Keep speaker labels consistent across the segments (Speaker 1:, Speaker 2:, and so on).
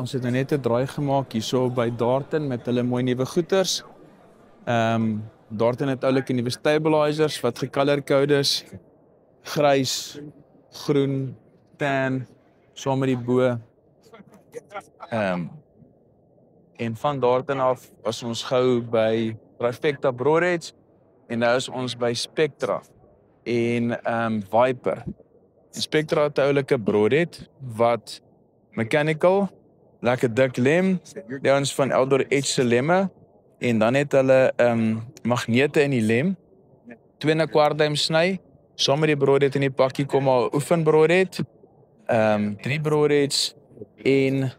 Speaker 1: Ons het nou net 'n draai gemaak hierso by Darton met hulle mooi nuwe goeders. Darton het oulike nuwe stabilizers wat gecolor-code is. Grys, groen, tan, saam met die bo. En van Darton af was ons gou by Trifecta Broadheads en nou is ons by Spectra en Viper. Spectra het 'n oulike broadhead wat mechanical, lekker dik lem, die ouens van Eldor Edge se lemme en dan het hulle magnete in die lem, 2 1/4 duim sny, saam met die broadhead in die pakkie kom al oefen broadhead, 3 broadheads en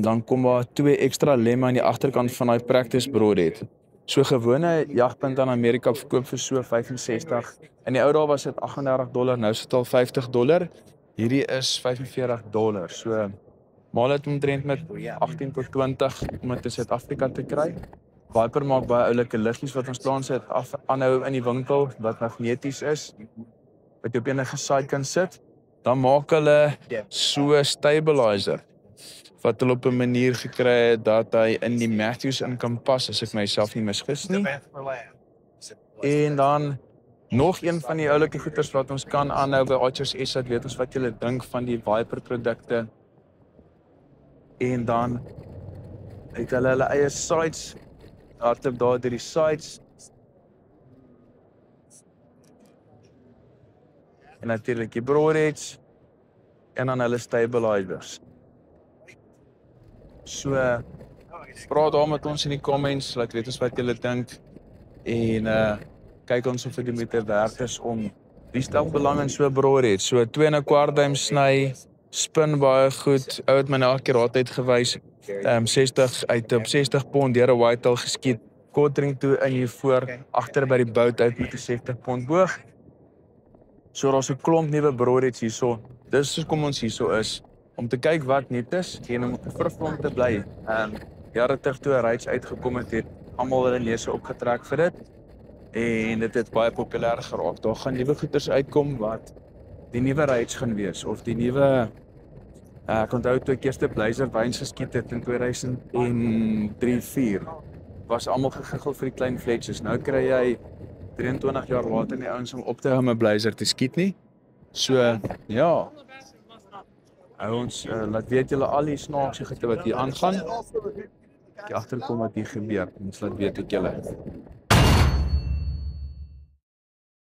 Speaker 1: dan kom daar 2 ekstra lemme aan die agterkant van daai practice broadhead. So gewone jagpunt aan Amerika verkoop vir so 65. In die ou dae was dit $38, nou is dit al $50. Hierdie is $45. So maal het omtrent met 18 tot 20 om dit in Suid-Afrika te kry. Viper maak baie oulike liggies wat ons plaas het aanhou in die winkel wat magneties is, wat jy op enige site kan sit. Dan maak hulle so 'n stabilizer wat hulle op 'n manier gekry het dat hy in die Matthews in kan pas, as ek myself nie misgis nie. En dan nog een van die oulike goeders wat ons kan aanhou by Archers SA, weet ons wat julle dink van die Viper produkte. En dan het hulle eie sites, hardloop daar deur die sites. En natuurlik die broadheads en dan hulle stabilizers. So, praat daar met ons in die comments, laat weet ons wat julle dink. En kyk ons of dit die moeite werd is om wie stel belang in so 'n broadhead. So 2 1/4 duim sny, spin baie goed. Ou het my nou akkuraatheid gewys. 60 uit op 60 pond deur 'n whitetail geskiet. Quartering toe in hier voor, agter by die bout uit met 'n 60 pond boog. So daar's 'n klomp nuwe broadheads hierso. Dis hoekom ons hierso is, om te kyk wat nuut is en om verfront te bly. Jare terug toe 'n Raids uitgekom het almal hulle neuse opgetrek vir dit. En dit het baie populêr geraak. Daar gaan nuwe goeders uitkom wat die nuwe Raids gaan wees of die nuwe ek onthou toe ek eerste Blazer wyns geskiet het in 2003-4. Was almal gegiggel vir die klein fletches. Nou kry jy 23 jaar later nie ouens om op te hou met Blazer te skiet nie. So ja. Ons laat weet julle al die snaakse goede wat hier aangaan. Ek agterkom wat hier gebeur. Ons laat weet ek julle.